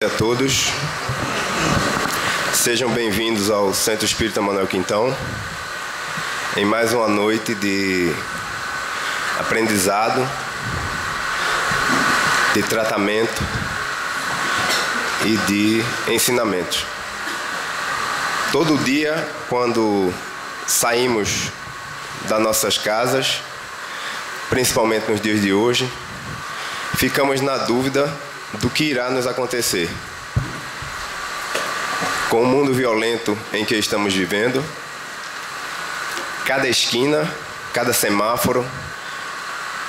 A todos, sejam bem-vindos ao Centro Espírita Manuel Quintão, em mais uma noite de aprendizado, de tratamento e de ensinamentos. Todo dia, quando saímos das nossas casas, principalmente nos dias de hoje, ficamos na dúvida do que irá nos acontecer. Com o mundo violento em que estamos vivendo, cada esquina, cada semáforo,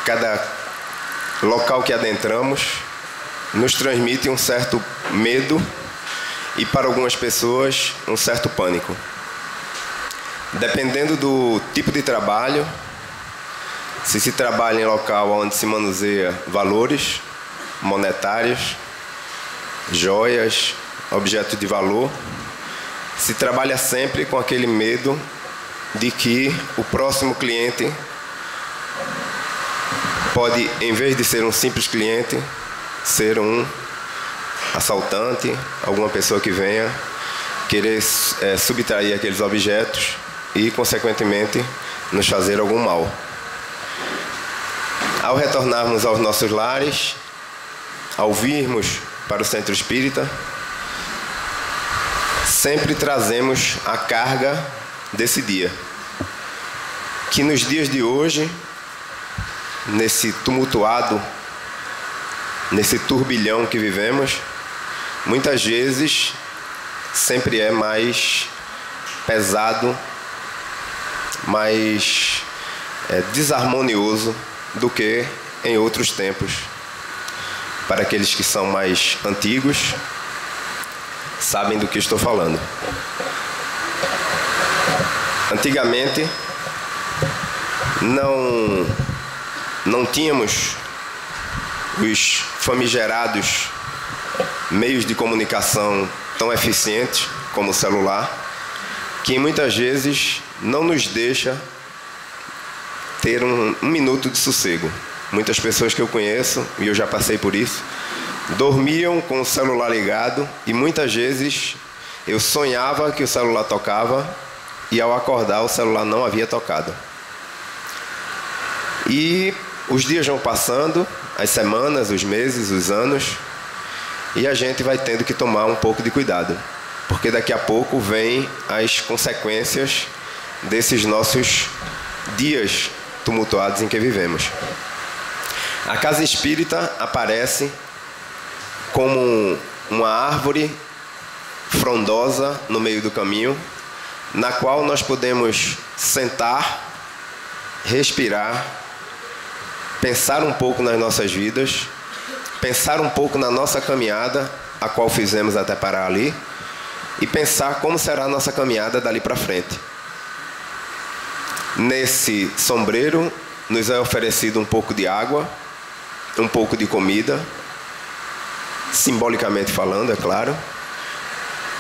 cada local que adentramos, nos transmite um certo medo e, para algumas pessoas, um certo pânico. Dependendo do tipo de trabalho, se trabalha em local onde se manuseia valores monetários, joias, objetos de valor, se trabalha sempre com aquele medo de que o próximo cliente pode, em vez de ser um simples cliente, ser um assaltante, alguma pessoa que venha querer subtrair aqueles objetos e, consequentemente, nos fazer algum mal. Ao retornarmos aos nossos lares, ao virmos para o Centro Espírita, sempre trazemos a carga desse dia. Que nos dias de hoje, nesse tumultuado, nesse turbilhão que vivemos, muitas vezes sempre é mais pesado, mais desarmonioso do que em outros tempos. Para aqueles que são mais antigos, sabem do que estou falando. Antigamente, não tínhamos os famigerados meios de comunicação tão eficientes como o celular, que muitas vezes não nos deixa ter um minuto de sossego. Muitas pessoas que eu conheço, e eu já passei por isso, dormiam com o celular ligado e muitas vezes eu sonhava que o celular tocava e ao acordar o celular não havia tocado. E os dias vão passando, as semanas, os meses, os anos, e a gente vai tendo que tomar um pouco de cuidado, porque daqui a pouco vem as consequências desses nossos dias tumultuados em que vivemos. A casa espírita aparece como uma árvore frondosa no meio do caminho, na qual nós podemos sentar, respirar, pensar um pouco nas nossas vidas, pensar um pouco na nossa caminhada, a qual fizemos até parar ali, e pensar como será a nossa caminhada dali para frente. Nesse sombreiro nos é oferecido um pouco de água, um pouco de comida, simbolicamente falando, é claro.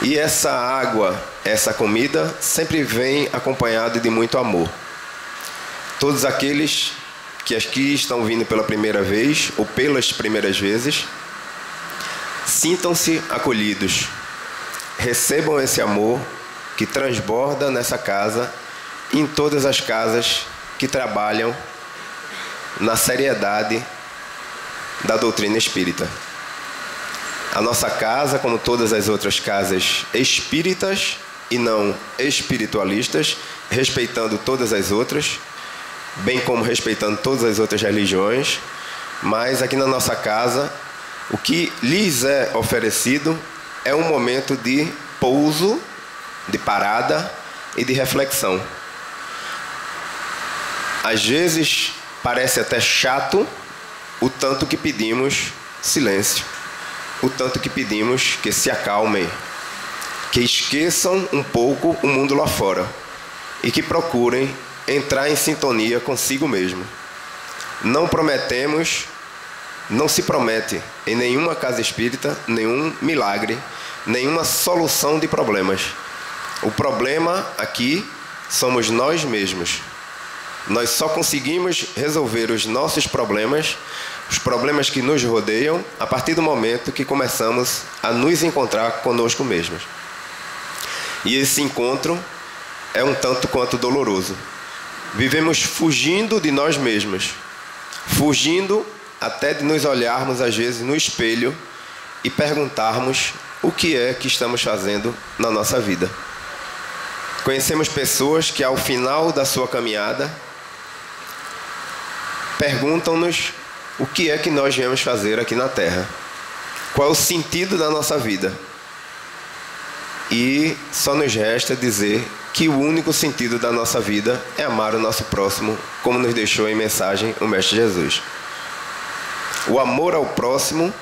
E essa água, essa comida, sempre vem acompanhado de muito amor. Todos aqueles que aqui estão vindo pela primeira vez, ou pelas primeiras vezes, sintam-se acolhidos. Recebam esse amor que transborda nessa casa e em todas as casas que trabalham na seriedade da doutrina espírita. A nossa casa, como todas as outras casas espíritas e não espiritualistas, respeitando todas as outras, bem como respeitando todas as outras religiões, mas aqui na nossa casa, o que lhes é oferecido é um momento de pouso, de parada e de reflexão. Às vezes parece até chato o tanto que pedimos silêncio, o tanto que pedimos que se acalmem, que esqueçam um pouco o mundo lá fora e que procurem entrar em sintonia consigo mesmo. Não prometemos, não se promete em nenhuma casa espírita nenhum milagre, nenhuma solução de problemas. O problema aqui somos nós mesmos. Nós só conseguimos resolver os nossos problemas os problemas que nos rodeiam, a partir do momento que começamos a nos encontrar conosco mesmos. E esse encontro é um tanto quanto doloroso. Vivemos fugindo de nós mesmos, fugindo até de nos olharmos às vezes no espelho e perguntarmos o que é que estamos fazendo na nossa vida. Conhecemos pessoas que ao final da sua caminhada perguntam-nos o que é que nós viemos fazer aqui na Terra. Qual é o sentido da nossa vida? E só nos resta dizer que o único sentido da nossa vida é amar o nosso próximo, como nos deixou em mensagem o Mestre Jesus. O amor ao próximo,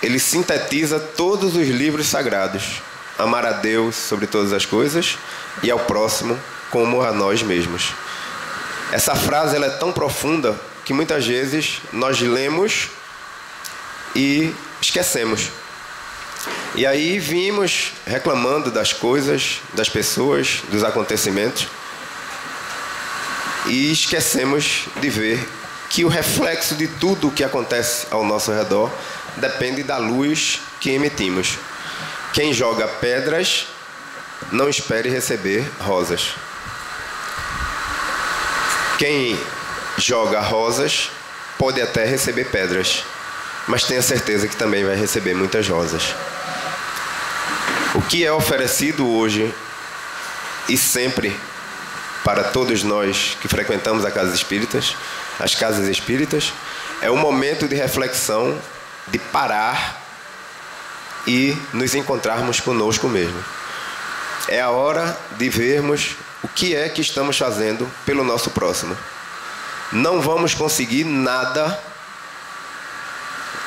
ele sintetiza todos os livros sagrados. Amar a Deus sobre todas as coisas e ao próximo como a nós mesmos. Essa frase ela é tão profunda que muitas vezes nós lemos e esquecemos. E aí vimos reclamando das coisas, das pessoas, dos acontecimentos e esquecemos de ver que o reflexo de tudo o que acontece ao nosso redor depende da luz que emitimos. Quem joga pedras, não espere receber rosas. Quem joga rosas, pode até receber pedras, mas tenha certeza que também vai receber muitas rosas. O que é oferecido hoje e sempre para todos nós que frequentamos as casas espíritas, é um momento de reflexão, de parar e nos encontrarmos conosco mesmo. É a hora de vermos o que é que estamos fazendo pelo nosso próximo. Não vamos conseguir nada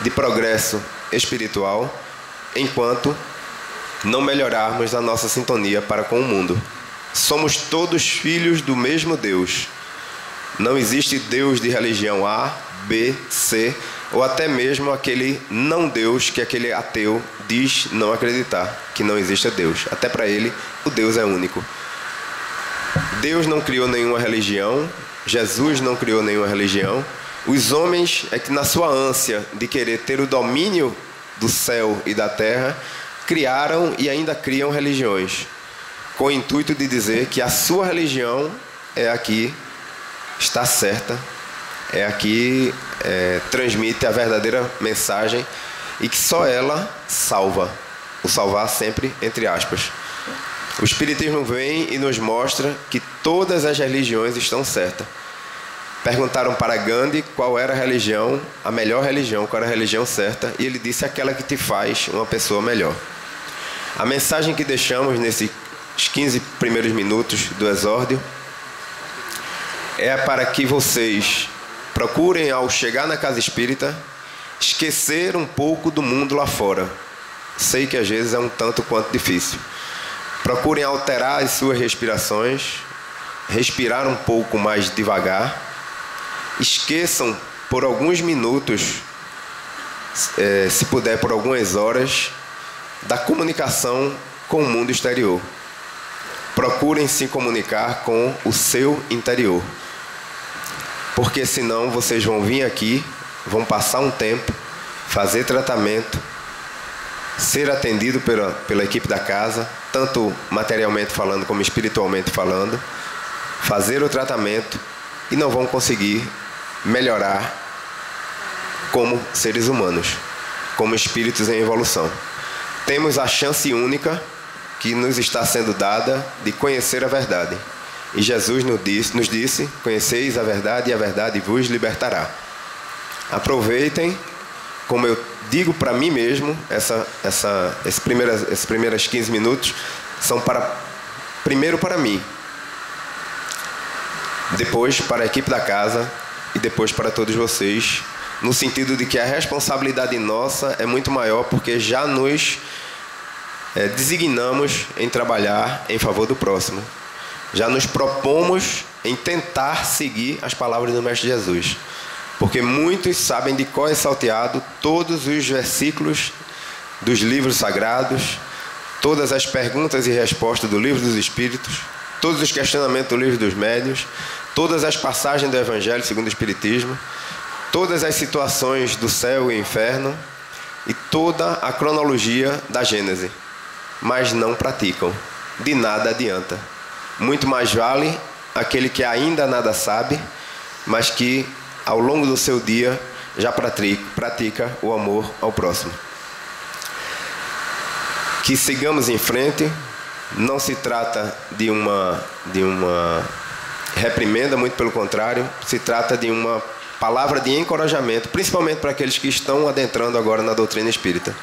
de progresso espiritual enquanto não melhorarmos a nossa sintonia para com o mundo. Somos todos filhos do mesmo Deus. Não existe Deus de religião A, B, C, ou até mesmo aquele não Deus que aquele ateu diz não acreditar, que não existe Deus. Até para ele, o Deus é único. Deus não criou nenhuma religião, Jesus não criou nenhuma religião. Os homens é que na sua ânsia de querer ter o domínio do céu e da terra, criaram e ainda criam religiões, com o intuito de dizer que a sua religião é a que está certa, é a que transmite a verdadeira mensagem e que só ela salva. O salvar sempre entre aspas. O Espiritismo vem e nos mostra que todas as religiões estão certas. Perguntaram para Gandhi qual era a religião, a melhor religião, qual era a religião certa, e ele disse aquela que te faz uma pessoa melhor. A mensagem que deixamos nesses 15 primeiros minutos do exórdio é para que vocês procurem, ao chegar na casa espírita, esquecer um pouco do mundo lá fora. Sei que às vezes é um tanto quanto difícil. Procurem alterar as suas respirações, respirar um pouco mais devagar. Esqueçam por alguns minutos, se puder por algumas horas, da comunicação com o mundo exterior. Procurem se comunicar com o seu interior. Porque senão vocês vão vir aqui, vão passar um tempo, fazer tratamento, ser atendido pela equipe da casa, tanto materialmente falando como espiritualmente falando, fazer o tratamento e não vão conseguir melhorar como seres humanos, como espíritos em evolução. Temos a chance única que nos está sendo dada de conhecer a verdade. E Jesus nos disse, conheceis a verdade e a verdade vos libertará. Aproveitem, como eu digo para mim mesmo, esses primeiros 15 minutos são primeiro para mim, depois para a equipe da casa e depois para todos vocês, no sentido de que a responsabilidade nossa é muito maior, porque já nos designamos em trabalhar em favor do próximo. Já nos propomos em tentar seguir as palavras do Mestre Jesus. Porque muitos sabem de cor e salteado todos os versículos dos livros sagrados, todas as perguntas e respostas do Livro dos Espíritos, todos os questionamentos do Livro dos Médiuns, todas as passagens do Evangelho segundo o Espiritismo, todas as situações do céu e inferno e toda a cronologia da Gênese, mas não praticam. De nada adianta. Muito mais vale aquele que ainda nada sabe, mas que ao longo do seu dia já pratica o amor ao próximo. Que sigamos em frente. Não se trata de uma reprimenda, muito pelo contrário, se trata de uma palavra de encorajamento, principalmente para aqueles que estão adentrando agora na doutrina espírita.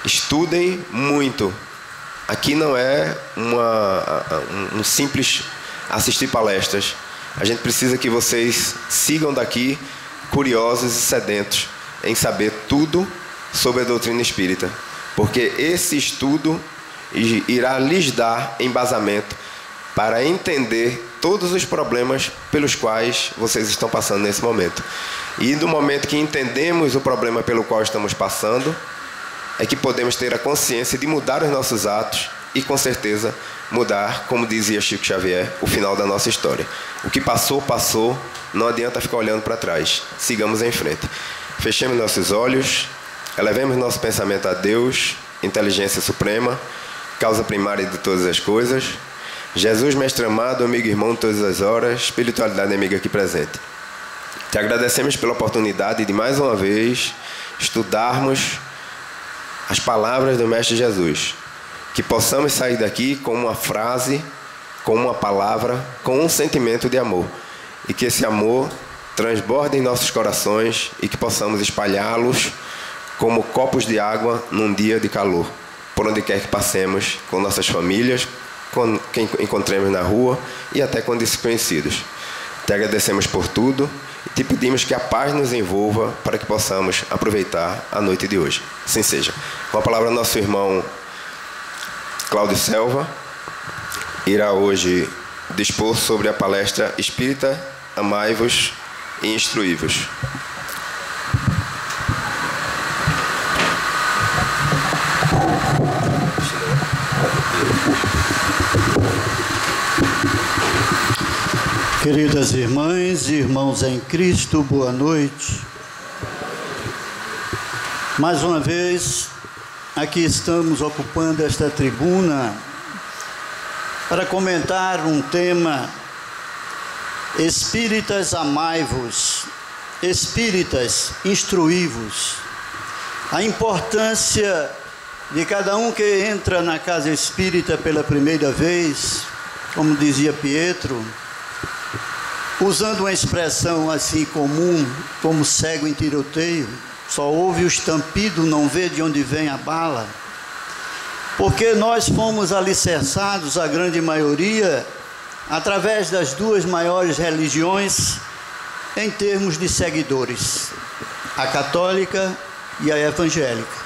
Estudem muito. Aqui não é um simples assistir palestras. A gente precisa que vocês sigam daqui curiosos e sedentos em saber tudo sobre a doutrina espírita, porque esse estudo irá lhes dar embasamento para entender todos os problemas pelos quais vocês estão passando nesse momento. E no momento que entendemos o problema pelo qual estamos passando, é que podemos ter a consciência de mudar os nossos atos e, com certeza, mudar, como dizia Chico Xavier, o final da nossa história. O que passou, passou, não adianta ficar olhando para trás. Sigamos em frente. Fechemos nossos olhos, elevemos nosso pensamento a Deus, inteligência suprema, causa primária de todas as coisas. Jesus, mestre amado, amigo e irmão de todas as horas, espiritualidade amiga aqui presente. Te agradecemos pela oportunidade de mais uma vez estudarmos as palavras do Mestre Jesus. Que possamos sair daqui com uma frase, com uma palavra, com um sentimento de amor. E que esse amor transborde em nossos corações e que possamos espalhá-los como copos de água num dia de calor, por onde quer que passemos, com nossas famílias, com quem encontremos na rua e até com desconhecidos. Te agradecemos por tudo e te pedimos que a paz nos envolva para que possamos aproveitar a noite de hoje. Assim seja. Com a palavra, nosso irmão Cláudio Selva irá hoje dispor sobre a palestra Espírita, Amai-vos e Instruí-vos. Queridas irmãs e irmãos em Cristo, boa noite. Mais uma vez, aqui estamos ocupando esta tribuna para comentar um tema: Espíritas, amai-vos, Espíritas, instruí-vos. A importância de cada um que entra na casa espírita pela primeira vez, como dizia Pietro, usando uma expressão assim comum, como cego em tiroteio, só ouve o estampido, não vê de onde vem a bala. Porque nós fomos alicerçados, a grande maioria, através das duas maiores religiões, em termos de seguidores, a católica e a evangélica.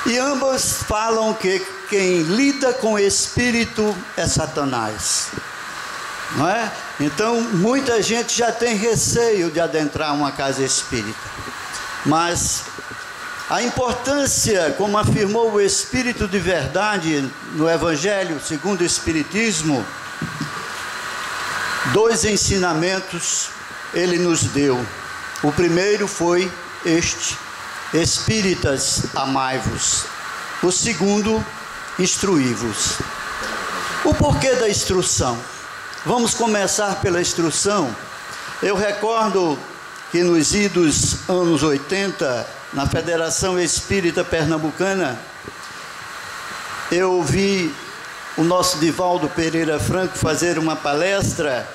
E ambas falam que quem lida com o espírito é Satanás. Não é? Então, muita gente já tem receio de adentrar uma casa espírita. Mas a importância, como afirmou o Espírito de Verdade no Evangelho segundo o Espiritismo, 2 ensinamentos ele nos deu. O primeiro foi este: Espíritas, amai-vos. O segundo, instruí-vos. O porquê da instrução? Vamos começar pela instrução. Eu recordo que nos idos anos 80, na Federação Espírita Pernambucana, eu ouvi o nosso Divaldo Pereira Franco fazer uma palestra,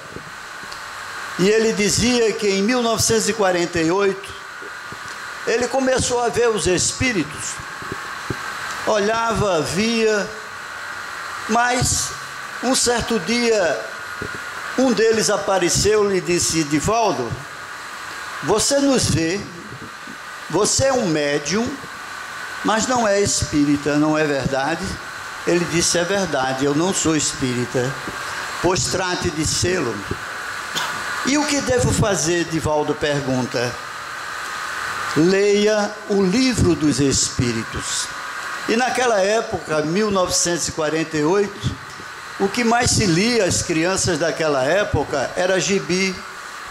e ele dizia que em 1948, ele começou a ver os espíritos, olhava, via, mas um certo dia, um deles apareceu e disse: Divaldo, você nos vê, você é um médium, mas não é espírita, não é verdade? Ele disse: é verdade, eu não sou espírita, pois trate de sê-lo. E o que devo fazer? Divaldo pergunta. Leia o Livro dos Espíritos. E naquela época, 1948, o que mais se lia às crianças daquela época era gibi,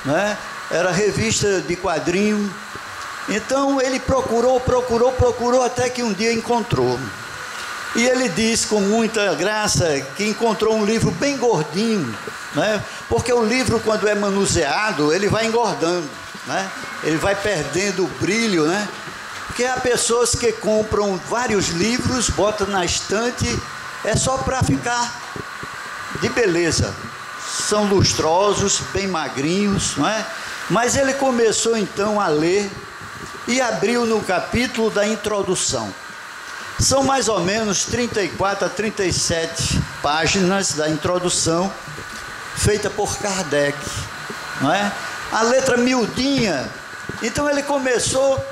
né? era revista de quadrinho. Então ele procurou até que um dia encontrou. E ele diz com muita graça que encontrou um livro bem gordinho, né? Porque o livro, quando é manuseado, ele vai engordando, né? Ele vai perdendo o brilho, né? Porque há pessoas que compram vários livros, botam na estante, é só para ficar de beleza. São lustrosos, bem magrinhos, não é? Mas ele começou então a ler e abriu no capítulo da introdução. São mais ou menos 34 a 37 páginas da introdução, feita por Kardec, não é? A letra miudinha. Então ele começou,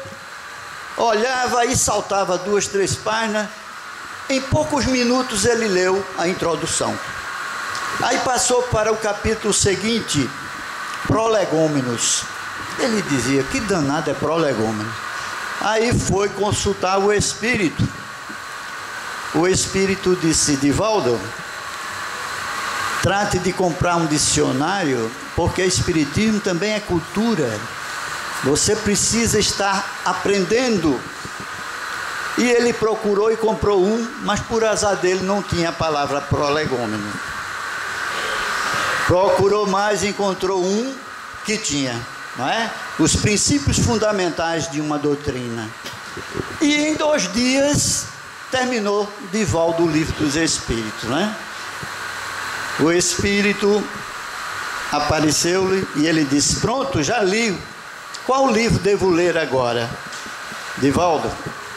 olhava e saltava 2, 3 páginas. Em poucos minutos ele leu a introdução. Aí passou para o capítulo seguinte, prolegômenos. Ele dizia, que danado é prolegômenos? Aí foi consultar o espírito. O espírito disse, Divaldo, trate de comprar um dicionário, porque espiritismo também é cultura. Você precisa estar aprendendo. E ele procurou e comprou um, mas por azar dele não tinha a palavra prolegômeno. Procurou mais e encontrou um que tinha, não é? Os princípios fundamentais de uma doutrina. E em 2 dias terminou Divaldo o Livro dos Espíritos, né? O Espírito apareceu-lhe e ele disse, pronto, já li. Qual livro devo ler agora? Divaldo,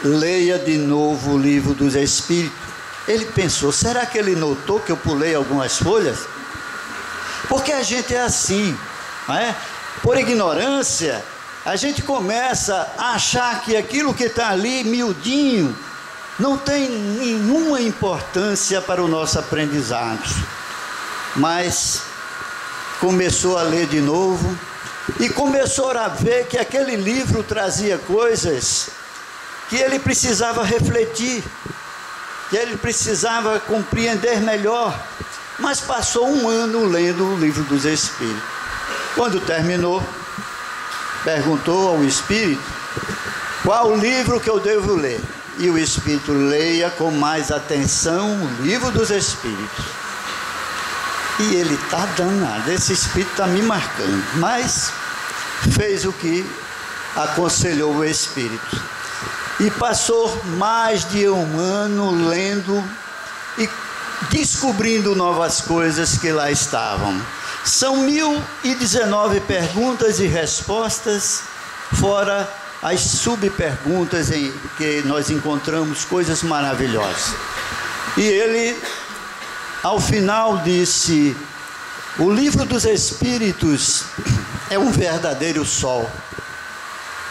leia de novo o Livro dos Espíritos. Ele pensou, será que ele notou que eu pulei algumas folhas? Porque a gente é assim, não é? Por ignorância, a gente começa a achar que aquilo que está ali, miudinho, não tem nenhuma importância para o nosso aprendizado. Mas começou a ler de novo e começou a ver que aquele livro trazia coisas que ele precisava refletir, que ele precisava compreender melhor. Mas passou 1 ano lendo o Livro dos Espíritos. Quando terminou, perguntou ao Espírito, qual livro que eu devo ler? E o Espírito, leia com mais atenção o Livro dos Espíritos. E ele está danado, esse Espírito está me marcando. Mas fez o que aconselhou o Espírito. E passou mais de 1 ano lendo e descobrindo novas coisas que lá estavam. São 1019 perguntas e respostas, fora as subperguntas em que nós encontramos coisas maravilhosas. E ele, ao final, disse, o Livro dos Espíritos é um verdadeiro sol.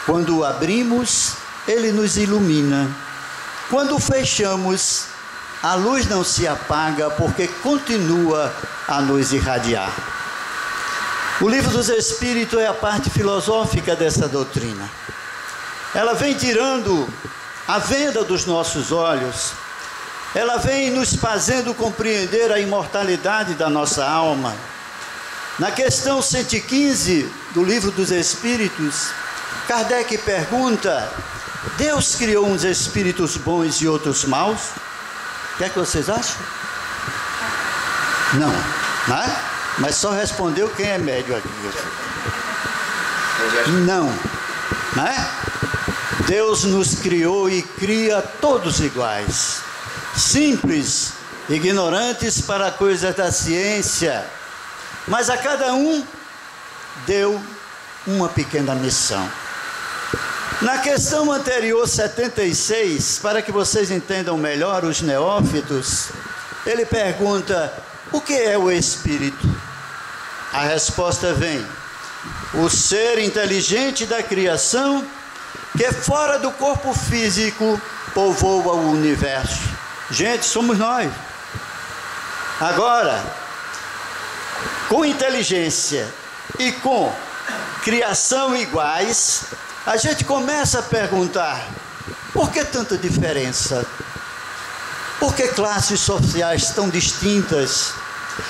Quando o abrimos, ele nos ilumina. Quando o fechamos, a luz não se apaga, porque continua a nos irradiar. O Livro dos Espíritos é a parte filosófica dessa doutrina. Ela vem tirando a venda dos nossos olhos, ela vem nos fazendo compreender a imortalidade da nossa alma. Na questão 115 do Livro dos Espíritos, Kardec pergunta, Deus criou uns espíritos bons e outros maus? O que é que vocês acham? Não, né? Mas só respondeu quem é médio aqui. Não, né? Deus nos criou e cria todos iguais, simples, ignorantes para coisas da ciência, mas a cada um deu uma pequena missão. Na questão anterior, 76, para que vocês entendam melhor, os neófitos, ele pergunta, o que é o Espírito? A resposta vem, o ser inteligente da criação, que fora do corpo físico povoa o universo. Gente, somos nós. Agora, com inteligência e com criação iguais, a gente começa a perguntar, por que tanta diferença? Por que classes sociais tão distintas?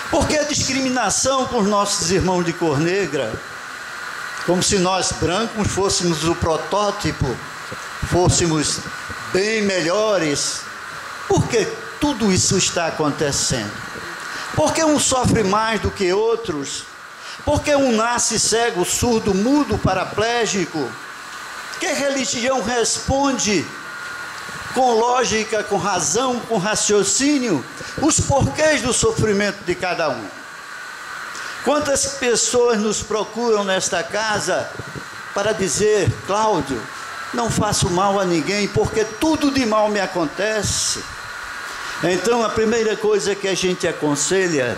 Por que a discriminação com os nossos irmãos de cor negra? Como se nós brancos fôssemos o protótipo, fôssemos bem melhores. Por que tudo isso está acontecendo? Por que um sofre mais do que outros? Por que um nasce cego, surdo, mudo, paraplégico? Que religião responde com lógica, com razão, com raciocínio, os porquês do sofrimento de cada um? Quantas pessoas nos procuram nesta casa para dizer: Cláudio, não faço mal a ninguém, porque tudo de mal me acontece. Então, a primeira coisa que a gente aconselha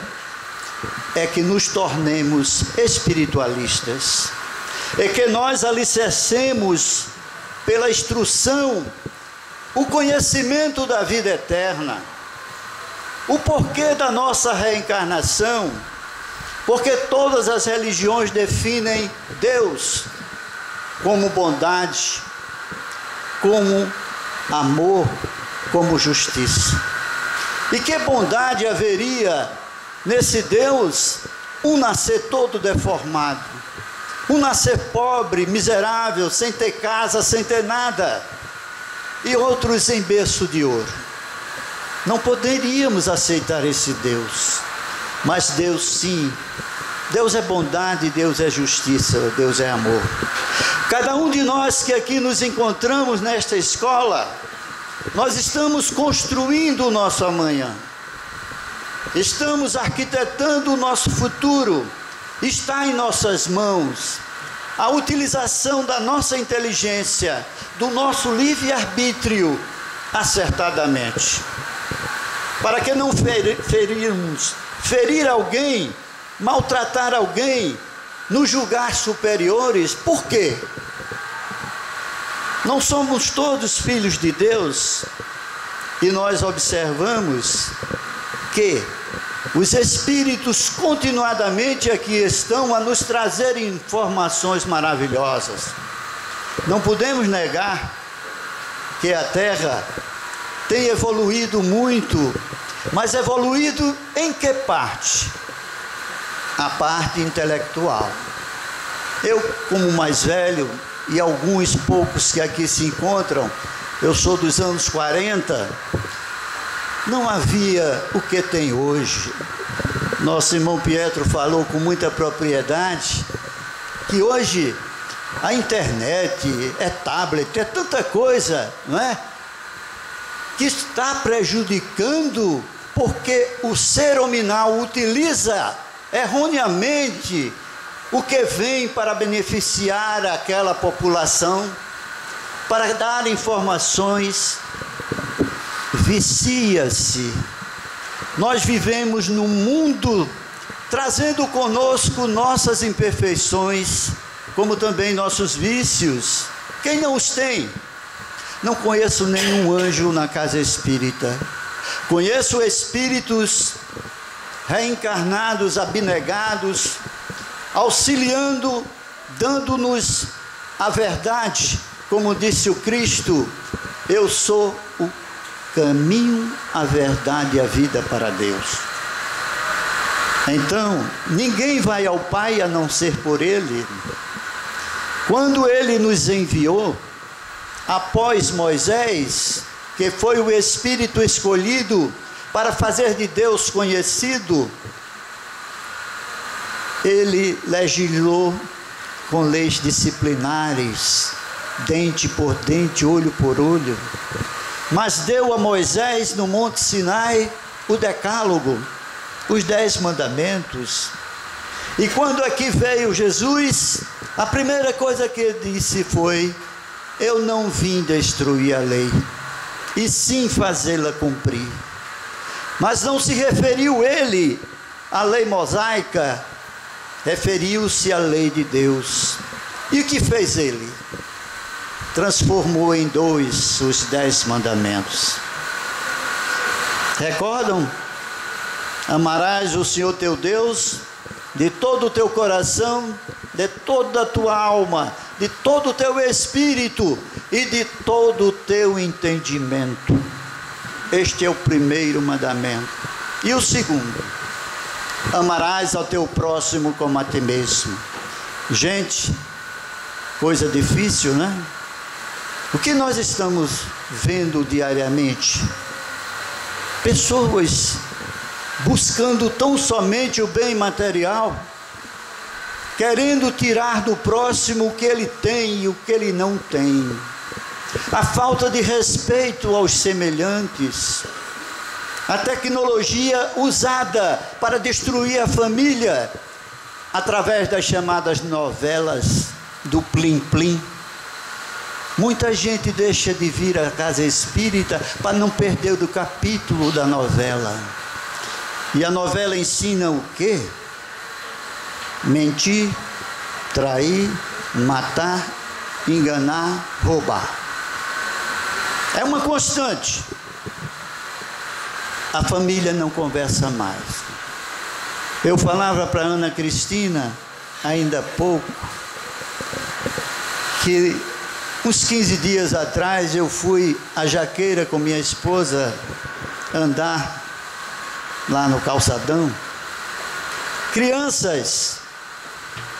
é que nos tornemos espiritualistas, é que nós alicercemos pela instrução o conhecimento da vida eterna, o porquê da nossa reencarnação, porque todas as religiões definem Deus como bondade, como amor, como justiça. E que bondade haveria nesse Deus, um nascer todo deformado, um nascer pobre, miserável, sem ter casa, sem ter nada, e outros em berço de ouro? Não poderíamos aceitar esse Deus, mas Deus sim. Deus é bondade, Deus é justiça, Deus é amor. Cada um de nós que aqui nos encontramos nesta escola, nós estamos construindo o nosso amanhã, estamos arquitetando o nosso futuro. Está em nossas mãos a utilização da nossa inteligência, do nosso livre-arbítrio, acertadamente, para que não ferir alguém, maltratar alguém, nos julgar superiores. Por quê? Não somos todos filhos de Deus, e nós observamos que os Espíritos continuadamente aqui estão a nos trazer informações maravilhosas. Não podemos negar que a Terra tem evoluído muito, mas evoluído em que parte? A parte intelectual. Eu, como mais velho, e alguns poucos que aqui se encontram, eu sou dos anos 40, não havia o que tem hoje. Nosso irmão Pietro falou com muita propriedade que hoje a internet, é tablet, é tanta coisa, não é? Que está prejudicando, porque o ser hominal utiliza erroneamente o que vem para beneficiar aquela população, para dar informações, vicia-se. Nós vivemos num mundo trazendo conosco nossas imperfeições, como também nossos vícios. Quem não os tem? Não conheço nenhum anjo na casa espírita. Conheço espíritos reencarnados, abnegados, auxiliando, dando-nos a verdade, como disse o Cristo: eu sou o caminho, a verdade e a vida para Deus. Então, ninguém vai ao Pai a não ser por Ele. Quando Ele nos enviou, após Moisés, que foi o Espírito escolhido para fazer de Deus conhecido, Ele legislou com leis disciplinares, dente por dente, olho por olho, mas deu a Moisés no Monte Sinai o Decálogo, os 10 mandamentos. E quando aqui veio Jesus, a primeira coisa que ele disse foi: eu não vim destruir a lei, e sim fazê-la cumprir. Mas não se referiu ele à lei mosaica, referiu-se à lei de Deus. E o que fez ele? Transformou em 2 os 10 mandamentos. Recordam? Amarás o Senhor teu Deus de todo o teu coração, de toda a tua alma, de todo o teu espírito e de todo o teu entendimento. Este é o primeiro mandamento. E o segundo: amarás ao teu próximo como a ti mesmo. Gente, coisa difícil, né? O que nós estamos vendo diariamente? Pessoas buscando tão somente o bem material, querendo tirar do próximo o que ele tem e o que ele não tem. A falta de respeito aos semelhantes. A tecnologia usada para destruir a família através das chamadas novelas do plim-plim. Muita gente deixa de vir à casa espírita para não perder o capítulo da novela. E a novela ensina o quê? Mentir, trair, matar, enganar, roubar. É uma constante. A família não conversa mais. Eu falava para Ana Cristina, ainda há pouco, que uns 15 dias atrás eu fui à Jaqueira com minha esposa andar lá no calçadão. Crianças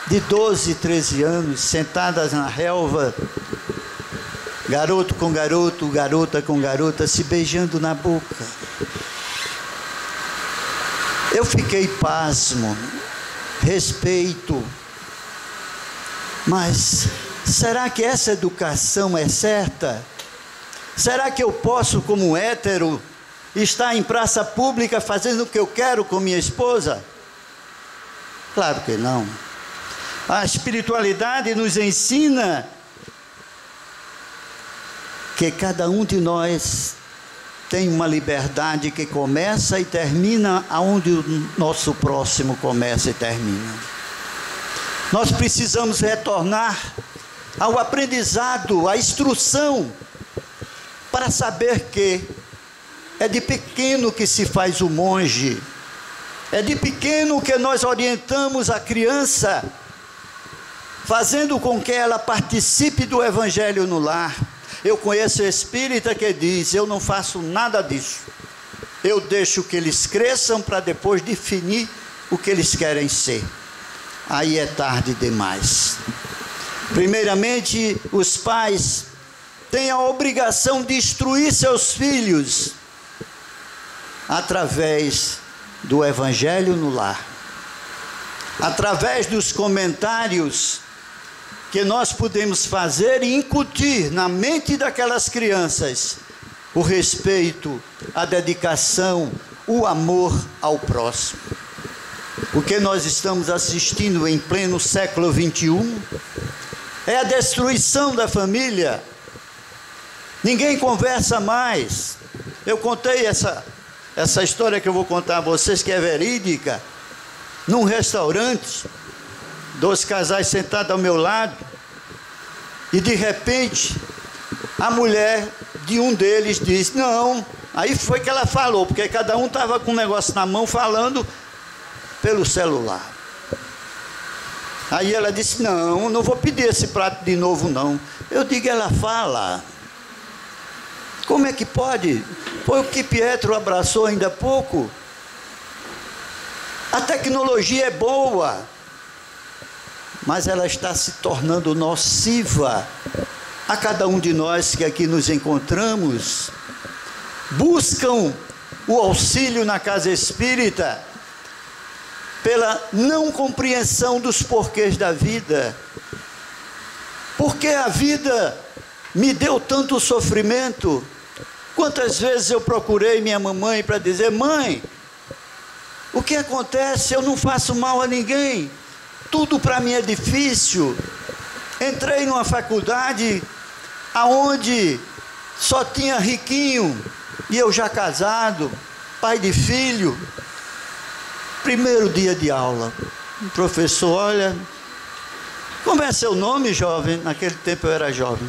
de 12, 13 anos sentadas na relva, garoto com garoto, garota com garota, se beijando na boca. Eu fiquei pasmo, respeito, mas será que essa educação é certa? Será que eu posso, como hétero, estar em praça pública fazendo o que eu quero com minha esposa? Claro que não. A espiritualidade nos ensina que cada um de nós tem uma liberdade que começa e termina aonde o nosso próximo começa e termina. Nós precisamos retornar ao aprendizado, à instrução, para saber que é de pequeno que se faz o monge, é de pequeno que nós orientamos a criança, fazendo com que ela participe do evangelho no lar. Eu conheço espírita que diz: eu não faço nada disso, eu deixo que eles cresçam para depois definir o que eles querem ser. Aí é tarde demais. Primeiramente, os pais têm a obrigação de instruir seus filhos através do evangelho no lar, através dos comentários que nós podemos fazer e incutir na mente daquelas crianças o respeito, a dedicação, o amor ao próximo. O que nós estamos assistindo em pleno século XXI é a destruição da família. Ninguém conversa mais. Eu contei essa história que eu vou contar a vocês, que é verídica. Num restaurante, 2 casais sentados ao meu lado, e de repente a mulher de um deles disse: não. Aí foi que ela falou, porque cada um estava com um negócio na mão falando pelo celular. Aí ela disse: não, não vou pedir esse prato de novo não. Eu digo: ela fala. Como é que pode? Foi o que Pietro abraçou ainda há pouco. A tecnologia é boa, mas ela está se tornando nociva a cada um de nós que aqui nos encontramos. Buscam o auxílio na casa espírita pela não compreensão dos porquês da vida. Porque a vida me deu tanto sofrimento. Quantas vezes eu procurei minha mamãe para dizer: mãe, o que acontece? Eu não faço mal a ninguém, tudo para mim é difícil. Entrei numa faculdade aonde só tinha riquinho, e eu já casado, pai de filho. Primeiro dia de aula, o professor: olha, como é seu nome, jovem? Naquele tempo eu era jovem.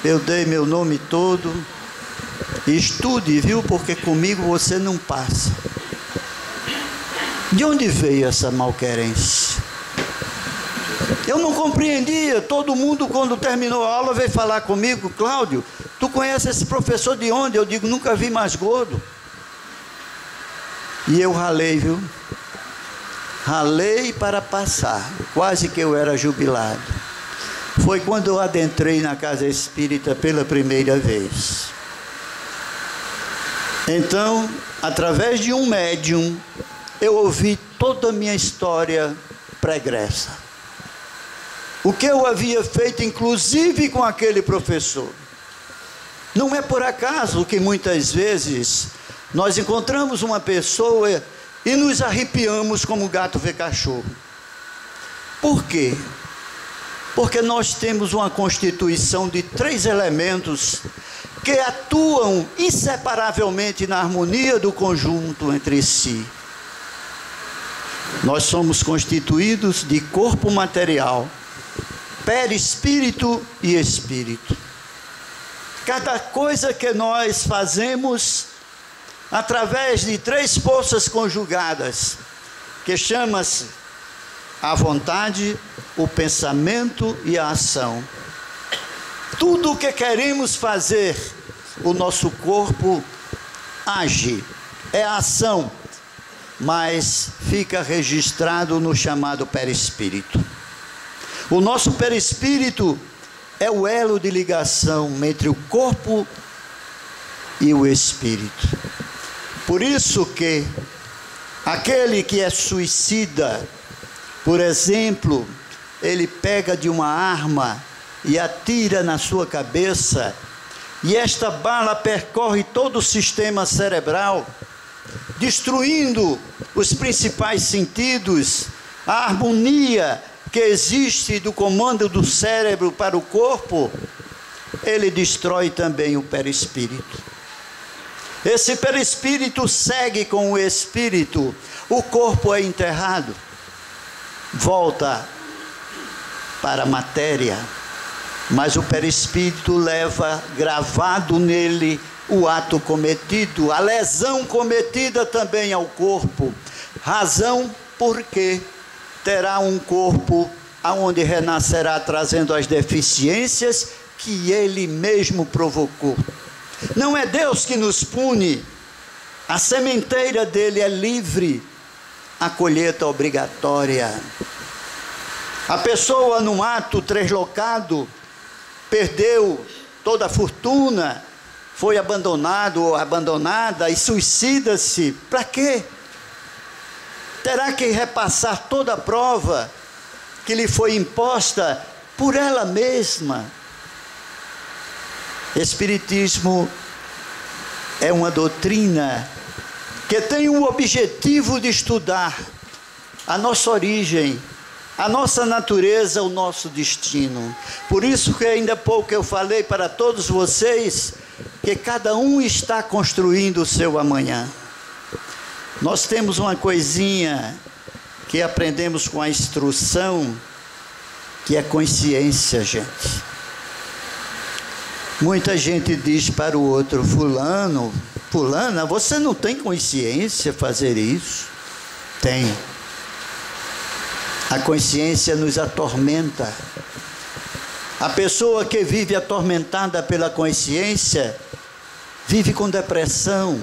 Eu dei meu nome todo. Estude, viu? Porque comigo você não passa. De onde veio essa malquerência? Eu não compreendia. Todo mundo, quando terminou a aula, veio falar comigo: Cláudio, tu conhece esse professor de onde? Eu digo: nunca vi mais gordo. E eu ralei, viu? Ralei para passar. Quase que eu era jubilado. foi quando eu adentrei na casa espírita pela primeira vez. Então, através de um médium, eu ouvi toda a minha história pregressa. O que eu havia feito, inclusive com aquele professor. Não é por acaso que muitas vezes nós encontramos uma pessoa e nos arrepiamos como gato vê cachorro. Por quê? Porque nós temos uma constituição de 3 elementos que atuam inseparavelmente na harmonia do conjunto entre si. Nós somos constituídos de corpo material, perispírito e espírito. Cada coisa que nós fazemos através de 3 forças conjugadas, que chama-se a vontade, o pensamento e a ação. Tudo o que queremos fazer, o nosso corpo age, é a ação, mas fica registrado no chamado perispírito. O nosso perispírito é o elo de ligação entre o corpo e o espírito. Por isso que aquele que é suicida, por exemplo, ele pega de uma arma e atira na sua cabeça, e esta bala percorre todo o sistema cerebral, destruindo os principais sentidos, a harmonia que existe do comando do cérebro para o corpo. Ele destrói também o perispírito. Esse perispírito segue com o espírito, o corpo é enterrado, volta para a matéria, mas o perispírito leva gravado nele o ato cometido, a lesão cometida também ao corpo, razão porque terá um corpo aonde renascerá trazendo as deficiências que ele mesmo provocou. Não é Deus que nos pune, a sementeira dele é livre, a colheita obrigatória. A pessoa num ato translocado perdeu toda a fortuna, foi abandonado ou abandonada e suicida-se. Para quê? Terá que repassar toda a prova que lhe foi imposta por ela mesma. Espiritismo é uma doutrina que tem o objetivo de estudar a nossa origem, a nossa natureza, o nosso destino. Por isso que ainda há pouco eu falei para todos vocês que cada um está construindo o seu amanhã. Nós temos uma coisinha que aprendemos com a instrução, que é consciência, gente. Muita gente diz para o outro: fulano, fulana, você não tem consciência fazer isso? Tem. A consciência nos atormenta. A pessoa que vive atormentada pela consciência vive com depressão,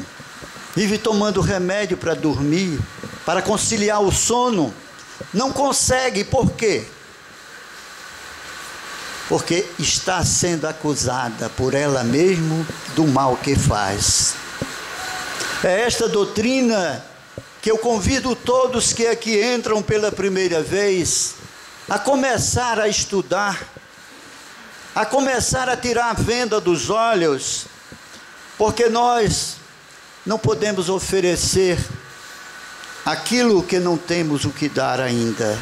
vive tomando remédio para dormir, para conciliar o sono. Não consegue, por quê? Porque está sendo acusada por ela mesma do mal que faz. É esta doutrina que eu convido todos que aqui entram pela primeira vez a começar a estudar, a começar a tirar a venda dos olhos, porque nós não podemos oferecer aquilo que não temos o que dar ainda.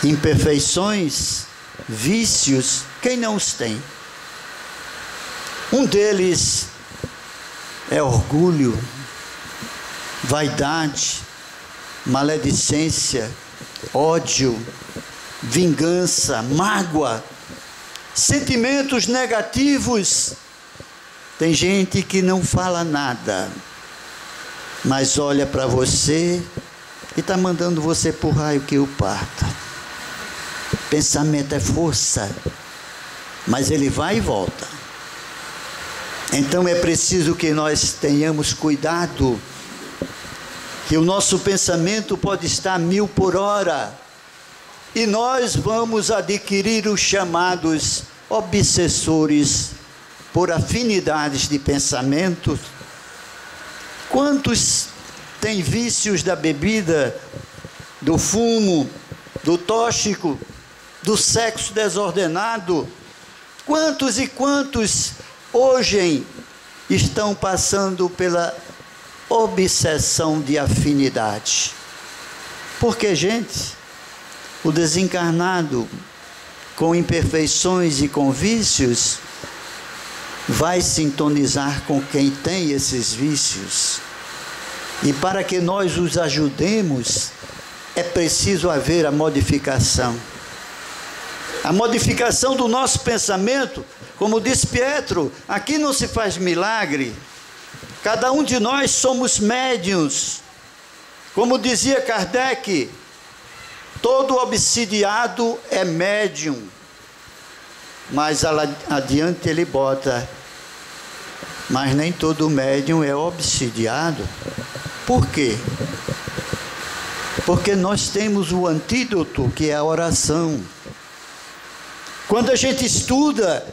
Imperfeições, vícios, quem não os tem? Um deles é orgulho, vaidade, maledicência, ódio, vingança, mágoa, sentimentos negativos. Tem gente que não fala nada, mas olha para você e está mandando você por raio que o parta. Pensamento é força, mas ele vai e volta. Então é preciso que nós tenhamos cuidado, que o nosso pensamento pode estar 1000 por hora, e nós vamos adquirir os chamados obsessores por afinidades de pensamento. Quantos têm vícios da bebida, do fumo, do tóxico, do sexo desordenado? Quantos e quantos hoje estão passando pela obsessão de afinidade? Porque, gente, o desencarnado com imperfeições e com vícios vai sintonizar com quem tem esses vícios. E para que nós os ajudemos, é preciso haver a modificação. A modificação do nosso pensamento, como disse Pietro, aqui não se faz milagre. Cada um de nós somos médiuns. Como dizia Kardec, todo obsidiado é médium. Mas adiante ele bota, mas nem todo médium é obsidiado. Por quê? Porque nós temos o antídoto, que é a oração. Quando a gente estuda,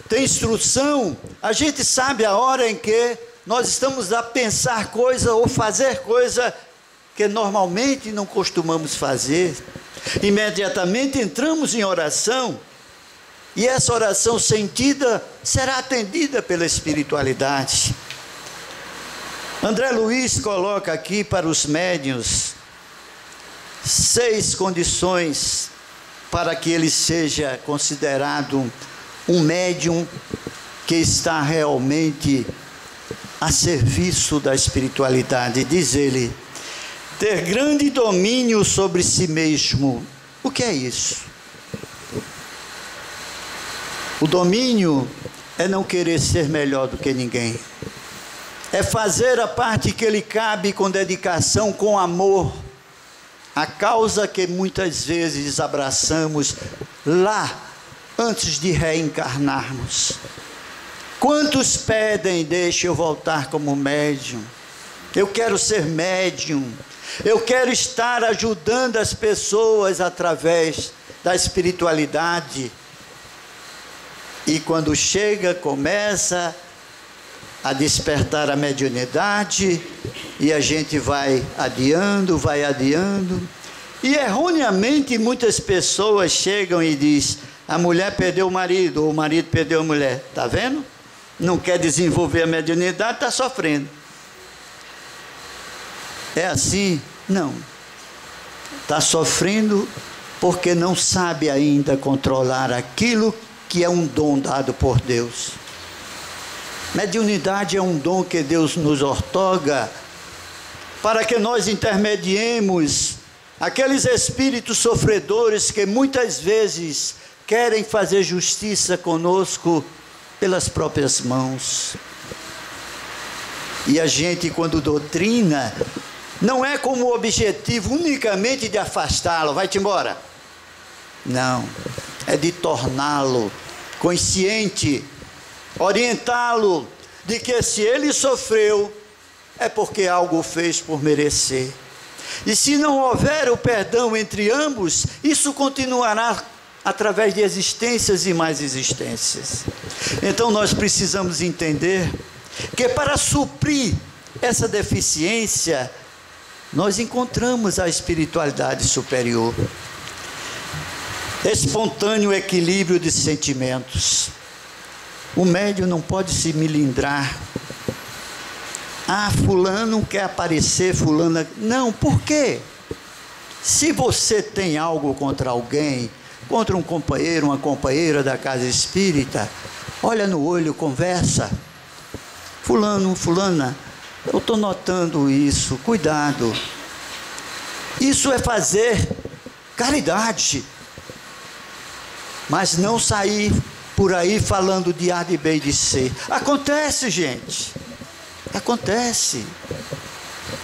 tem instrução, a gente sabe a hora em que nós estamos a pensar coisa ou fazer coisa que normalmente não costumamos fazer. Imediatamente entramos em oração, e essa oração sentida será atendida pela espiritualidade. André Luiz coloca aqui para os médiuns 6 condições para que ele seja considerado um médium que está realmente a serviço da espiritualidade. Diz ele: ter grande domínio sobre si mesmo. O que é isso? O domínio é não querer ser melhor do que ninguém. É fazer a parte que lhe cabe com dedicação, com amor. A causa que muitas vezes abraçamos lá, antes de reencarnarmos. Quantos pedem, deixa eu voltar como médium. Eu quero ser médium. Eu quero estar ajudando as pessoas através da espiritualidade. E quando chega, começa a despertar a mediunidade, e a gente vai adiando, e erroneamente muitas pessoas chegam e dizem: a mulher perdeu o marido, ou o marido perdeu a mulher. Está vendo? Não quer desenvolver a mediunidade, está sofrendo. É assim? Não. Está sofrendo porque não sabe ainda controlar aquilo que é um dom dado por Deus. Mediunidade é um dom que Deus nos outorga para que nós intermediemos aqueles espíritos sofredores que muitas vezes querem fazer justiça conosco pelas próprias mãos. E a gente, quando doutrina, não é como objetivo unicamente de afastá-lo, vai-te embora. Não, é de torná-lo consciente, orientá-lo de que se ele sofreu, é porque algo fez por merecer. E se não houver o perdão entre ambos, isso continuará através de existências e mais existências. Então nós precisamos entender que para suprir essa deficiência, nós encontramos a espiritualidade superior. Espontâneo equilíbrio de sentimentos. O médium não pode se melindrar. Ah, fulano quer aparecer, fulana... Não, por quê? Se você tem algo contra alguém, contra um companheiro, uma companheira da casa espírita, olha no olho, conversa. Fulano, fulana, eu estou notando isso, cuidado. Isso é fazer caridade. Mas não sair por aí falando de A, de B e de C. Acontece, gente. Acontece.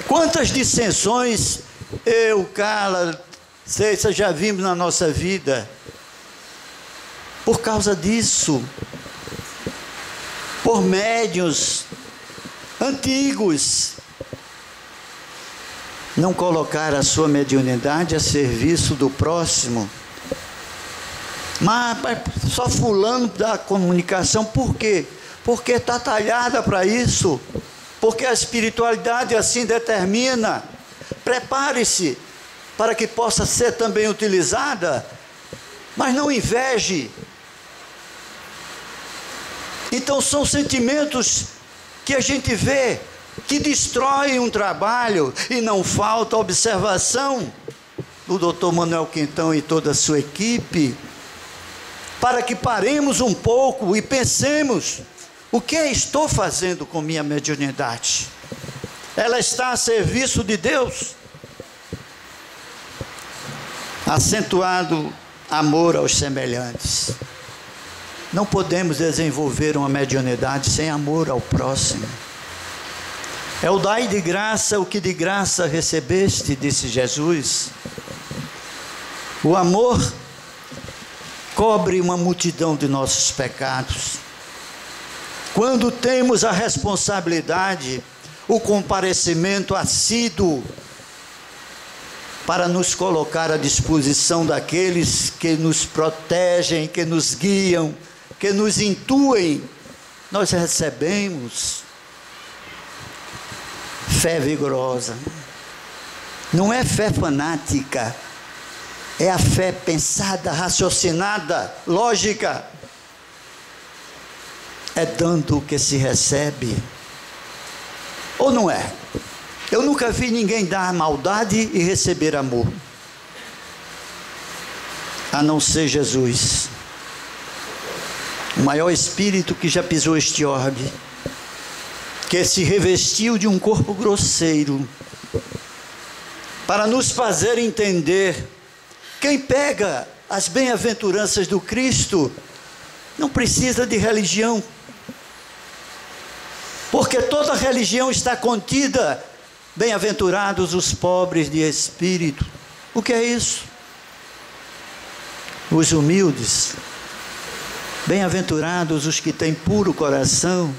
Quantas dissensões eu, Carla, vocês já vimos na nossa vida. Por causa disso. Por médiuns antigos. Não colocar a sua mediunidade a serviço do próximo. Mas só fulano da comunicação, por quê? Porque está talhada para isso. Porque a espiritualidade assim determina. Prepare-se para que possa ser também utilizada, mas não inveje. Então são sentimentos que a gente vê, que destroem um trabalho, e não falta observação do Dr. Manuel Quintão e toda a sua equipe, para que paremos um pouco e pensemos: o que estou fazendo com minha mediunidade? Ela está a serviço de Deus? Acentuado amor aos semelhantes. Não podemos desenvolver uma mediunidade sem amor ao próximo. É o dai de graça o que de graça recebeste, disse Jesus. O amor cobre uma multidão de nossos pecados. Quando temos a responsabilidade, o comparecimento assíduo para nos colocar à disposição daqueles que nos protegem, que nos guiam, que nos intuem, nós recebemos fé vigorosa. Não é fé fanática, é a fé pensada, raciocinada, lógica. É dando que se recebe, ou não é? Eu nunca vi ninguém dar maldade e receber amor, a não ser Jesus, o maior espírito que já pisou este orbe, que se revestiu de um corpo grosseiro, para nos fazer entender. Quem pega as bem-aventuranças do Cristo não precisa de religião, porque toda religião está contida: bem-aventurados os pobres de espírito. O que é isso? Os humildes. Bem-aventurados os que têm puro coração.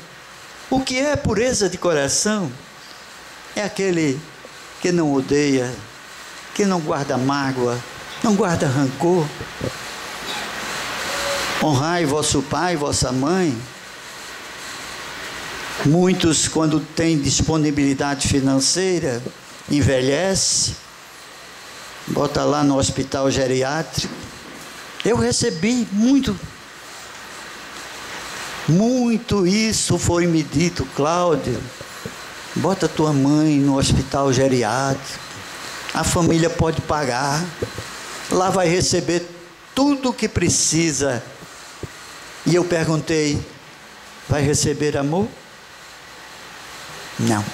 O que é pureza de coração? É aquele que não odeia, que não guarda mágoa, não guarda rancor. Honrai vosso pai e vossa mãe. Muitos, quando têm disponibilidade financeira, envelhece, bota lá no hospital geriátrico. Eu recebi muito isso foi me dito: Cláudio, bota tua mãe no hospital geriátrico, a família pode pagar, lá vai receber tudo o que precisa. E eu perguntei: vai receber amor? Não.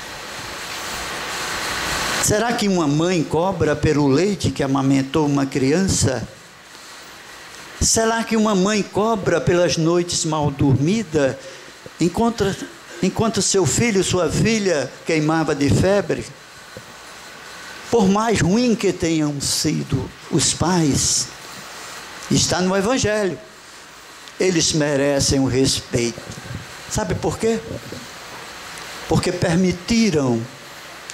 Será que uma mãe cobra pelo leite que amamentou uma criança? Será que uma mãe cobra pelas noites mal dormidas, enquanto seu filho, sua filha queimava de febre? Por mais ruim que tenham sido os pais, está no Evangelho, eles merecem o respeito. Sabe por quê? Porque permitiram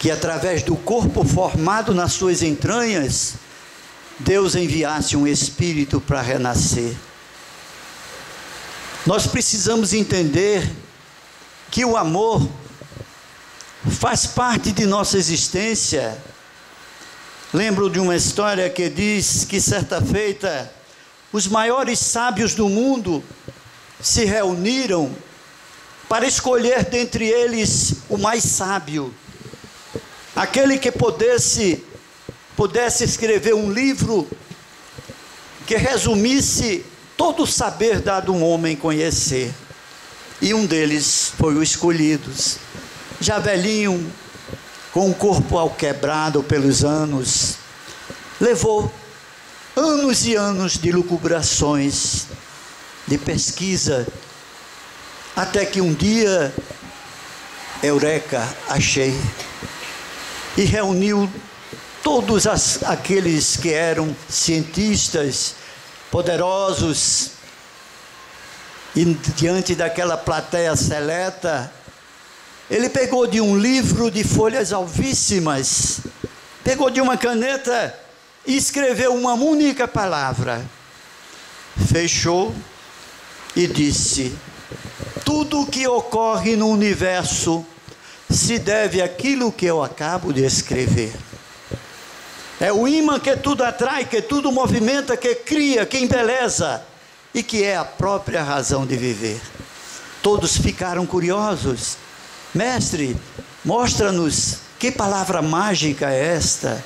que, através do corpo formado nas suas entranhas, Deus enviasse um espírito para renascer. Nós precisamos entender que o amor faz parte de nossa existência. Lembro de uma história que diz que, certa feita, os maiores sábios do mundo se reuniram para escolher dentre eles o mais sábio, aquele que pudesse escrever um livro que resumisse todo o saber dado a um homem conhecer. E um deles foi o escolhido, já velhinho, com o corpo alquebrado pelos anos. Levou anos e anos de lucubrações, de pesquisa, até que um dia, eureka, achei, e reuniu todos aqueles que eram cientistas poderosos, e diante daquela plateia seleta, ele pegou de um livro de folhas alvíssimas, pegou de uma caneta e escreveu uma única palavra: fechou e disse: tudo o que ocorre no universo se deve àquilo que eu acabo de escrever. É o ímã que tudo atrai, que tudo movimenta, que cria, que embeleza e que é a própria razão de viver. Todos ficaram curiosos. Mestre, mostra-nos que palavra mágica é esta?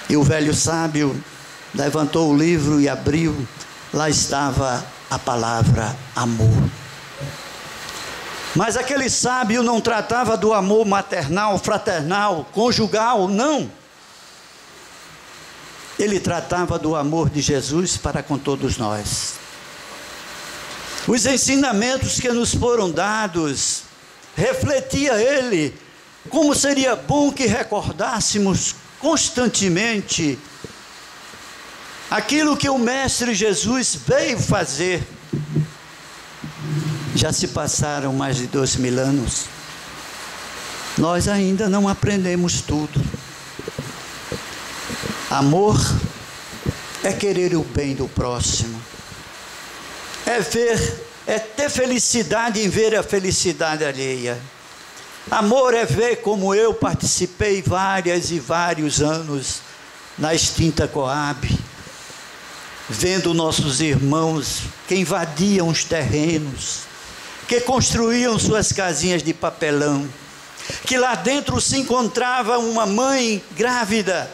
E o velho sábio levantou o livro e abriu. Lá estava a palavra amor. Mas aquele sábio não tratava do amor maternal, fraternal, conjugal, não. Ele tratava do amor de Jesus para com todos nós. Os ensinamentos que nos foram dados, refletia ele, como seria bom que recordássemos constantemente aquilo que o Mestre Jesus veio fazer. Já se passaram mais de 2000 anos. Nós ainda não aprendemos tudo. Amor é querer o bem do próximo. É ter felicidade em ver a felicidade alheia. Amor é ver como eu participei vários e vários anos na extinta Coab, vendo nossos irmãos que invadiam os terrenos, que construíam suas casinhas de papelão, que lá dentro se encontrava uma mãe grávida,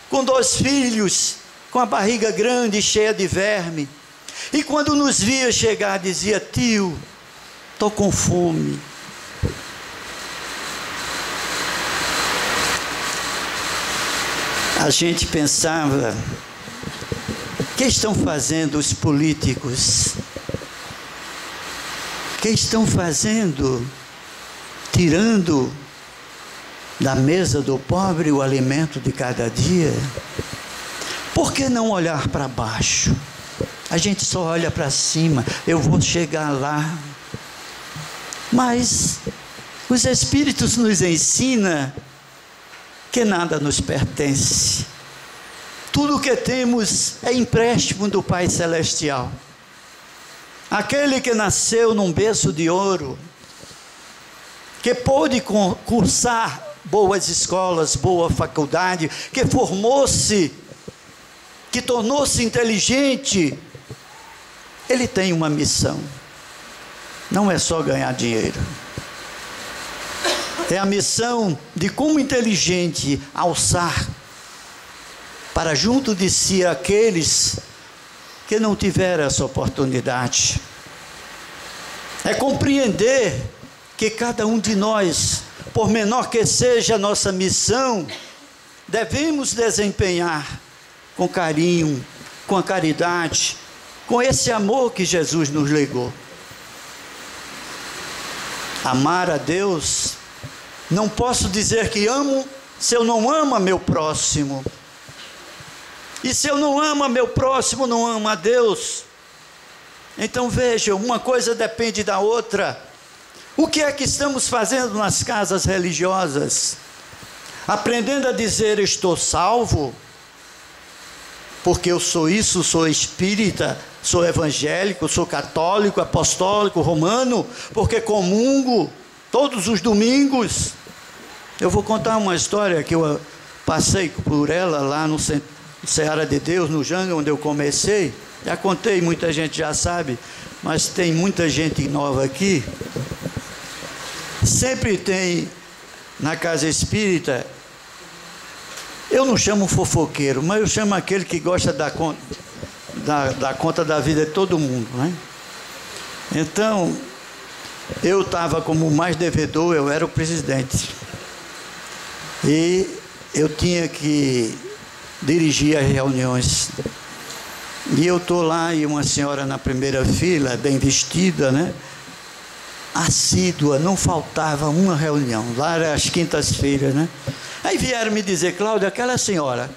com 2 filhos, com a barriga grande, cheia de verme, e quando nos via chegar, dizia: tio, estou com fome. A gente pensava: o que estão fazendo os políticos? O que estão fazendo? Tirando da mesa do pobre o alimento de cada dia? Por que não olhar para baixo? A gente só olha para cima, eu vou chegar lá. Mas os Espíritos nos ensinam que nada nos pertence. Tudo o que temos é empréstimo do Pai Celestial. Aquele que nasceu num berço de ouro, que pôde cursar boas escolas, boa faculdade, que formou-se, que tornou-se inteligente, ele tem uma missão. Não é só ganhar dinheiro. É a missão de, como inteligente, alçar para junto de si aqueles que não tiveram essa oportunidade. É compreender que cada um de nós, por menor que seja a nossa missão, devemos desempenhar com carinho, com a caridade, com esse amor que Jesus nos legou. Amar a Deus, não posso dizer que amo se eu não amo a meu próximo. E se eu não amo a meu próximo, não amo a Deus. Então veja, uma coisa depende da outra. O que é que estamos fazendo nas casas religiosas? Aprendendo a dizer: estou salvo, porque eu sou isso, sou espírita, sou evangélico, sou católico, apostólico, romano, porque comungo todos os domingos. Eu vou contar uma história que eu passei por ela lá no Seara de Deus, no Janga, onde eu comecei. Já contei, muita gente já sabe, mas tem muita gente nova aqui. Sempre tem na casa espírita, eu não chamo fofoqueiro, mas eu chamo aquele que gosta da conta da vida de todo mundo, né? Então, eu estava como mais devedor, eu era o presidente. E eu tinha que dirigir as reuniões. E eu estou lá, e uma senhora na primeira fila, bem vestida, né? Assídua, não faltava uma reunião. Lá era às quintas-feiras, né? Aí vieram me dizer: Cláudio, aquela senhora,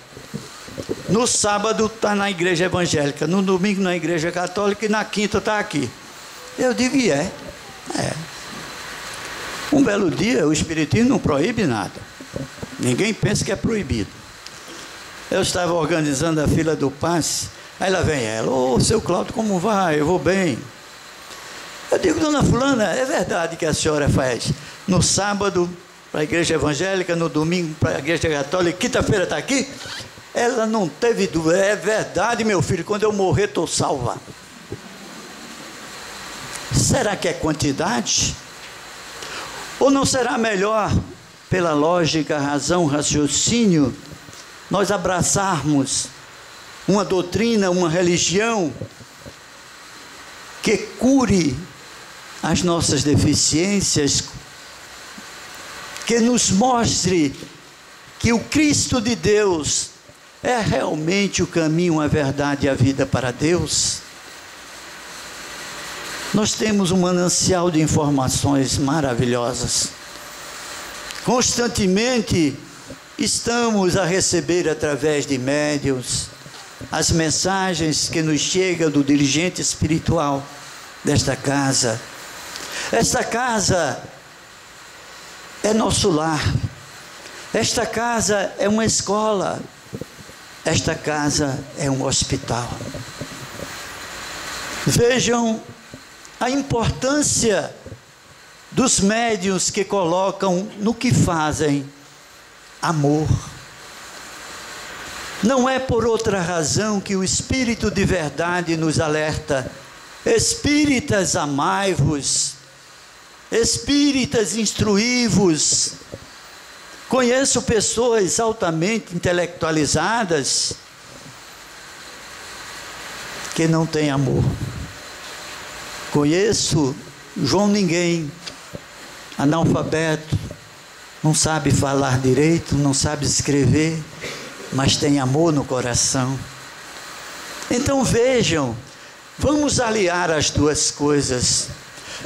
no sábado está na igreja evangélica, no domingo na igreja católica e na quinta está aqui. Eu digo: e é. Um belo dia, o Espiritismo não proíbe nada. Ninguém pensa que é proibido. Eu estava organizando a fila do passe, Aí lá vem ela: ô, seu Cláudio, como vai? Eu vou bem. Eu digo: dona fulana, é verdade que a senhora faz no sábado para a igreja evangélica, no domingo para a igreja católica, quinta-feira está aqui? Ela não teve dúvida: é verdade, meu filho, quando eu morrer estou salva. Será que é quantidade? Ou não será melhor, pela lógica, razão, raciocínio, nós abraçarmos uma doutrina, uma religião que cure as nossas deficiências, que nos mostre que o Cristo de Deus é realmente o caminho, a verdade e a vida para Deus? Nós temos um manancial de informações maravilhosas. Constantemente estamos a receber através de médiuns as mensagens que nos chegam do dirigente espiritual desta casa. Esta casa é nosso lar. Esta casa é uma escola. Esta casa é um hospital. Vejam a importância dos médiuns que colocam no que fazem amor. Não é por outra razão que o Espírito de verdade nos alerta: espíritas, amai-vos, espíritas, instruí-vos. Conheço pessoas altamente intelectualizadas que não têm amor. Conheço João Ninguém, analfabeto, não sabe falar direito, não sabe escrever, mas tem amor no coração. Então vejam, vamos aliar as duas coisas.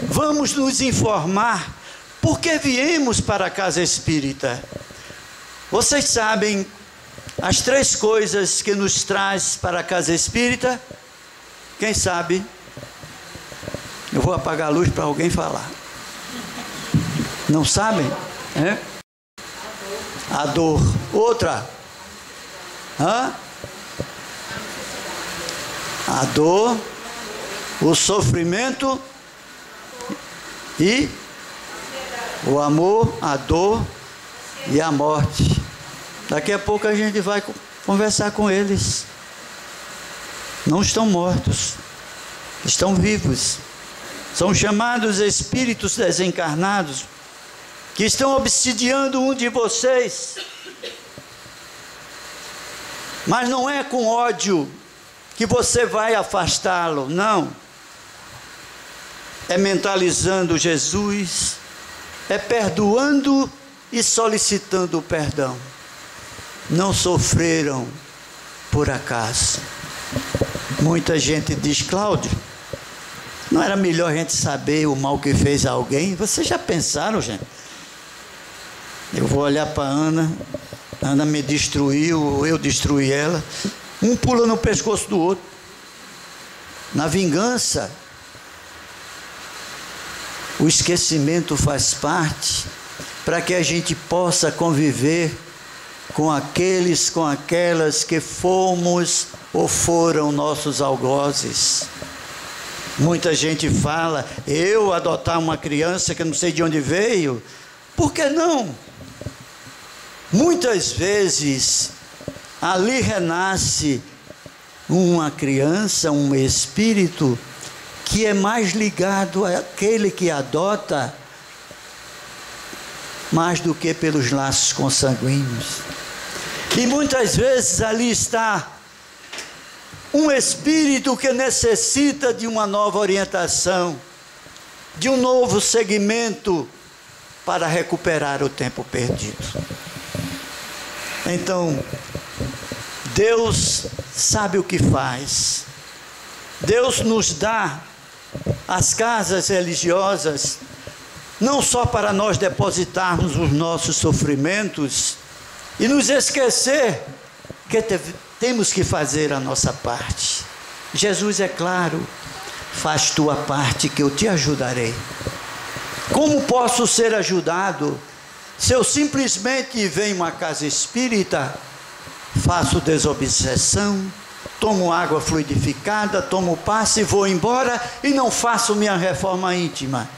Vamos nos informar por que viemos para a casa espírita. Vocês sabem as 3 coisas que nos traz para a casa espírita? Quem sabe? Eu vou apagar a luz para alguém falar. Não sabem? É? A dor. Outra. A dor, o sofrimento e o amor, a dor e a morte. Daqui a pouco a gente vai conversar com eles. Não estão mortos, estão vivos. São chamados espíritos desencarnados, que estão obsidiando um de vocês. Mas não é com ódio que você vai afastá-lo, não. É mentalizando Jesus, é perdoando e solicitando o perdão. Não sofreram por acaso. Muita gente diz: Cláudio, não era melhor a gente saber o mal que fez a alguém? Vocês já pensaram, gente? Eu vou olhar para Ana, Ana me destruiu, eu destruí ela. Um pula no pescoço do outro, na vingança. O esquecimento faz parte para que a gente possa conviver com aqueles, com aquelas que fomos ou foram nossos algozes. Muita gente fala: eu adotar uma criança que não sei de onde veio, por que não? Muitas vezes ali renasce uma criança, um espírito que é mais ligado àquele que adota, mais do que pelos laços consanguíneos. E muitas vezes ali está um espírito que necessita de uma nova orientação, de um novo segmento para recuperar o tempo perdido. Então, Deus sabe o que faz. Deus nos dá as casas religiosas, não só para nós depositarmos os nossos sofrimentos e nos esquecer que temos que fazer a nossa parte. Jesus é claro: faz tua parte que eu te ajudarei. Como posso ser ajudado se eu simplesmente venho a uma casa espírita, faço desobsessão, tomo água fluidificada, tomo passe e vou embora e não faço minha reforma íntima.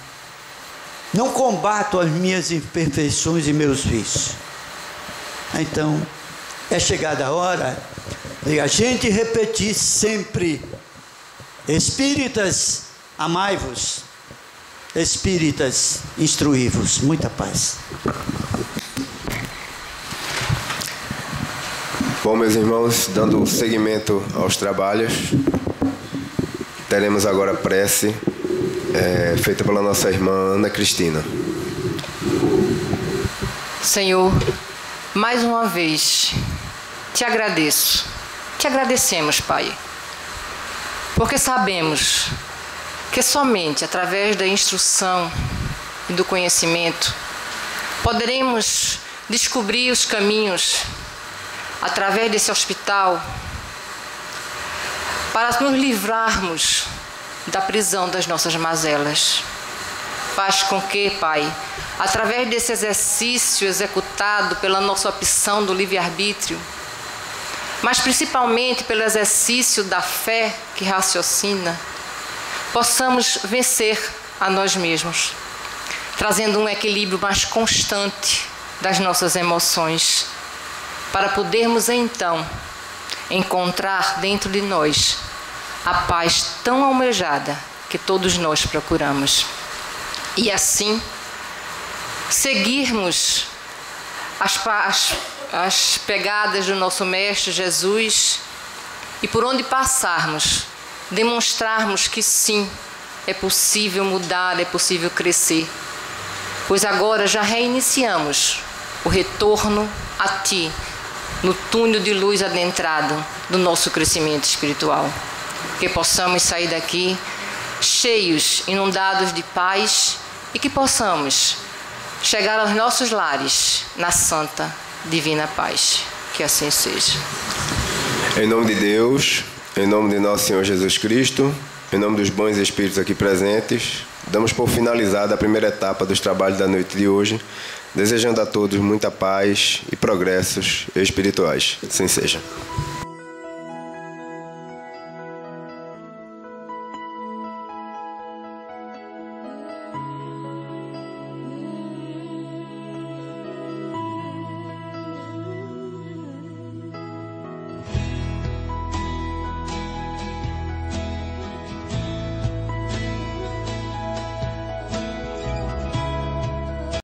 Não combato as minhas imperfeições e meus vícios. Então, é chegada a hora de a gente repetir sempre: espíritas, amai-vos. Espíritas, instruí-vos. Muita paz. Bom, meus irmãos, dando seguimento aos trabalhos, teremos agora a prece feita pela nossa irmã Ana Cristina. Senhor, mais uma vez, te agradeço. Te agradecemos, Pai, porque sabemos que somente através da instrução e do conhecimento poderemos descobrir os caminhos através desse hospital para nos livrarmos da prisão das nossas mazelas. Faz com que, Pai, através desse exercício executado pela nossa opção do livre-arbítrio, mas principalmente pelo exercício da fé que raciocina, possamos vencer a nós mesmos, trazendo um equilíbrio mais constante das nossas emoções, para podermos então encontrar dentro de nós a paz tão almejada que todos nós procuramos. E assim, seguirmos as pegadas do nosso Mestre Jesus e por onde passarmos, demonstrarmos que sim, é possível mudar, é possível crescer, pois agora já reiniciamos o retorno a Ti, no túnel de luz adentrado do nosso crescimento espiritual. Que possamos sair daqui cheios, inundados de paz e que possamos chegar aos nossos lares na santa, divina paz. Que assim seja. Em nome de Deus, em nome de nosso Senhor Jesus Cristo, em nome dos bons espíritos aqui presentes, damos por finalizada a primeira etapa dos trabalhos da noite de hoje, desejando a todos muita paz e progressos espirituais. Assim seja.